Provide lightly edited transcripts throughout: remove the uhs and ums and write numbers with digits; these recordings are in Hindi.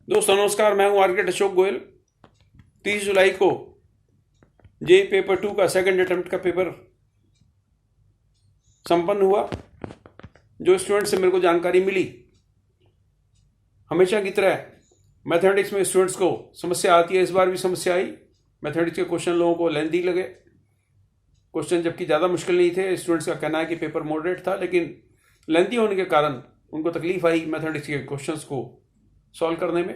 दोस्तों नमस्कार, मैं हूं आर्किटेक्ट अशोक गोयल। 30 जुलाई को जेई पेपर 2 का सेकंड अटेम्प्ट का पेपर संपन्न हुआ। जो स्टूडेंट से मेरे को जानकारी मिली, हमेशा की तरह मैथमेटिक्स में स्टूडेंट्स को समस्या आती है। इस बार भी समस्या आई। मैथमेटिक्स के क्वेश्चन लोगों को लेंथी लगे। क्वेश्चन जबकि ज़्यादा मुश्किल नहीं थे। स्टूडेंट्स का कहना है कि पेपर मॉडरेट था, लेकिन लेंथी होने के कारण उनको तकलीफ आई मैथमेटिक्स के क्वेश्चंस को सॉल्व करने में।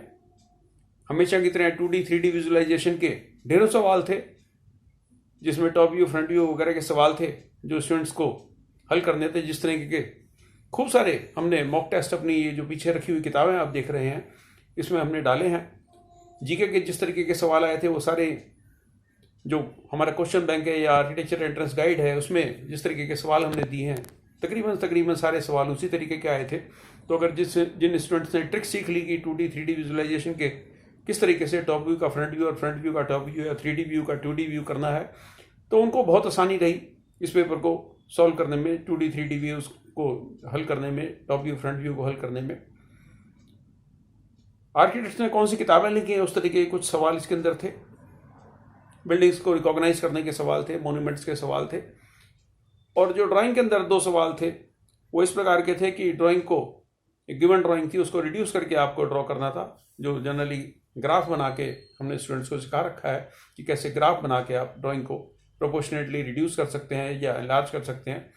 हमेशा की तरह 2D 3D विजुअलाइजेशन के ढेरों सवाल थे, जिसमें टॉप व्यू, फ्रंट व्यू वगैरह के सवाल थे जो स्टूडेंट्स को हल करने थे। जिस तरीके के खूब सारे हमने मॉक टेस्ट अपनी ये जो पीछे रखी हुई किताबें आप देख रहे हैं, इसमें हमने डाले हैं। जीके के जिस तरीके के सवाल आए थे वो सारे, जो हमारा क्वेश्चन बैंक है या आर्किटेक्चर एंट्रेंस गाइड है, उसमें जिस तरीके के सवाल हमने दिए हैं, तकरीबन सारे सवाल उसी तरीके के आए थे। तो अगर जिन स्टूडेंट्स ने ट्रिक सीख ली कि 2D 3D विजुअलाइजेशन के किस तरीके से टॉप व्यू का फ्रंट व्यू और फ्रंट व्यू का टॉप व्यू या 3D व्यू का 2D व्यू करना है, तो उनको बहुत आसानी रही इस पेपर को सॉल्व करने में, 2D 3D व्यूज को हल करने में, टॉप व्यू फ्रंट व्यू को हल करने में। आर्किटेक्ट्स ने कौन सी किताबें लिखी हैं, उस तरीके के कुछ सवाल इसके अंदर थे। बिल्डिंग्स को रिकॉग्नाइज करने के सवाल थे, मोन्यूमेंट्स के सवाल थे। और जो ड्राइंग के अंदर 2 सवाल थे वो इस प्रकार के थे कि ड्राइंग को, एक गिवन ड्राइंग थी, उसको रिड्यूस करके आपको ड्रॉ करना था। जो जनरली ग्राफ बना के हमने स्टूडेंट्स को सिखा रखा है कि कैसे ग्राफ बना के आप ड्राइंग को प्रोपोर्शनेटली रिड्यूस कर सकते हैं या एनलार्ज कर सकते हैं।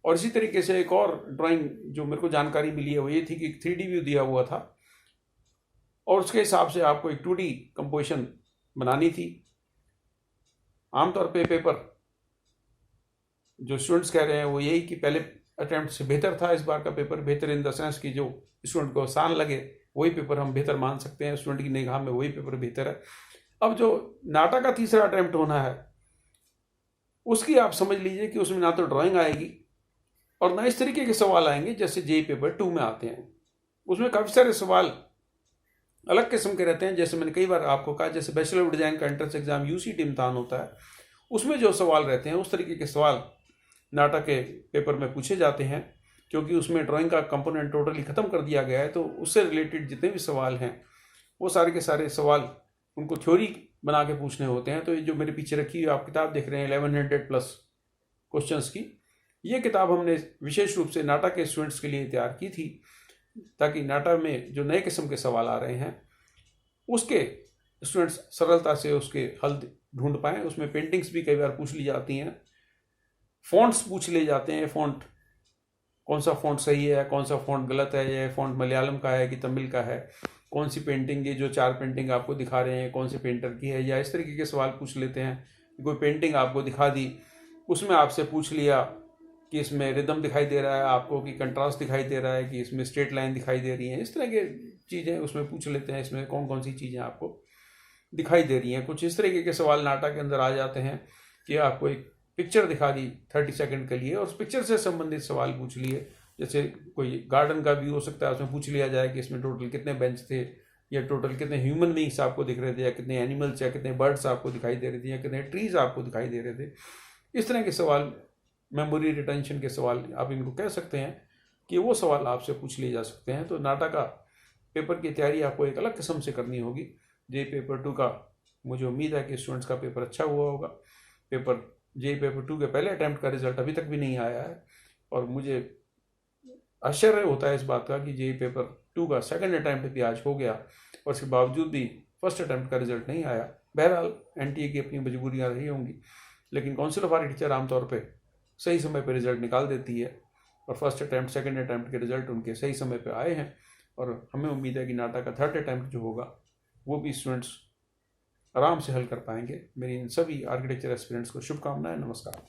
और इसी तरीके से एक और ड्राइंग जो मेरे को जानकारी मिली है वो ये थी कि 3D व्यू दिया हुआ था और उसके हिसाब से आपको एक 2D कंपोजिशन बनानी थी। आमतौर पे पेपर जो स्टूडेंट्स कह रहे हैं वो यही कि पहले अटेम्प्ट से बेहतर था। इस बार का पेपर बेहतर इन द सेंस कि जो स्टूडेंट को आसान लगे वही पेपर हम बेहतर मान सकते हैं। स्टूडेंट की निगाह में वही पेपर बेहतर है। अब जो नाटा का तीसरा अटेम्प्ट होना है, उसकी आप समझ लीजिए कि उसमें ना तो ड्राइंग आएगी और ना इस तरीके के सवाल आएंगे जैसे जेई पेपर 2 में आते हैं। उसमें काफ़ी सारे सवाल अलग किस्म के रहते हैं। जैसे मैंने कई बार आपको कहा, जैसे बैचलर ऑफ डिजाइन का एंट्रेंस एग्जाम यूसीटी इम्तहान होता है, उसमें जो सवाल रहते हैं उस तरीके के सवाल नाटा के पेपर में पूछे जाते हैं, क्योंकि उसमें ड्राइंग का कंपोनेंट टोटली ख़त्म कर दिया गया है। तो उससे रिलेटेड जितने भी सवाल हैं वो सारे के सारे सवाल उनको थ्योरी बना के पूछने होते हैं। तो ये जो मेरे पीछे रखी हुई आप किताब देख रहे हैं 1100 प्लस क्वेश्चंस की, ये किताब हमने विशेष रूप से नाटा के स्टूडेंट्स के लिए तैयार की थी, ताकि नाटा में जो नए किस्म के सवाल आ रहे हैं उसके स्टूडेंट्स सरलता से उसके हल ढूंढ पाएँ। उसमें पेंटिंग्स भी कई बार पूछ ली जाती हैं, फ़ॉन्ट्स पूछ ले जाते हैं। फ़ॉन्ट, कौन सा फ़ॉन्ट सही है, कौन सा फ़ॉन्ट गलत है, ये फ़ॉन्ट मलयालम का है कि तमिल का है, कौन सी पेंटिंग, ये जो 4 पेंटिंग आपको दिखा रहे हैं कौन से पेंटर की है, या इस तरीके के सवाल पूछ लेते हैं। कोई पेंटिंग आपको दिखा दी, उसमें आपसे पूछ लिया कि इसमें रिदम दिखाई दे रहा है आपको, कि कंट्रास्ट दिखाई दे रहा है, कि इसमें स्ट्रेट लाइन दिखाई दे रही है। इस तरह की चीज़ें उसमें पूछ लेते हैं, इसमें कौन कौन सी चीज़ें आपको दिखाई दे रही हैं। कुछ इस तरीके के सवाल नाटा के अंदर आ जाते हैं कि आपको एक पिक्चर दिखा दी 30 सेकंड के लिए और उस पिक्चर से संबंधित सवाल पूछ लिए। जैसे कोई गार्डन का व्यू हो सकता है, उसमें पूछ लिया जाए कि इसमें टोटल कितने बेंच थे, या टोटल कितने ह्यूमन बींग्स आपको दिख रहे थे, या कितने एनिमल्स या कितने बर्ड्स आपको दिखाई दे रहे थे, या कितने ट्रीज आपको दिखाई दे रहे थे। इस तरह के सवाल, मेमोरी रिटेंशन के सवाल आप इनको कह सकते हैं, कि वो सवाल आपसे पूछ लिए जा सकते हैं। तो नाटा का पेपर की तैयारी आपको एक अलग किस्म से करनी होगी। जेई पेपर 2 का मुझे उम्मीद है कि स्टूडेंट्स का पेपर अच्छा हुआ होगा। जेई पेपर 2 के पहले अटैम्प्ट का रिजल्ट अभी तक भी नहीं आया है और मुझे आश्चर्य होता है इस बात का कि जेई पेपर 2 का सेकंड अटैम्प्ट भी आज हो गया और इसके बावजूद भी फर्स्ट अटैम्प्ट का रिजल्ट नहीं आया। बहरहाल एनटीए की अपनी मजबूरियाँ रही होंगी, लेकिन काउंसिल ऑफ आर्किटेक्चर आमतौर पर सही समय पर रिजल्ट निकाल देती है और फर्स्ट अटैम्प्ट सेकंड अटैम्प्ट के रिजल्ट उनके सही समय पर आए हैं। और हमें उम्मीद है कि नाटा का थर्ड अटैम्प्ट जो होगा वो भी स्टूडेंट्स आराम से हल कर पाएंगे। मेरी इन सभी आर्किटेक्चर एस्पिरेंट्स को शुभकामनाएं। नमस्कार।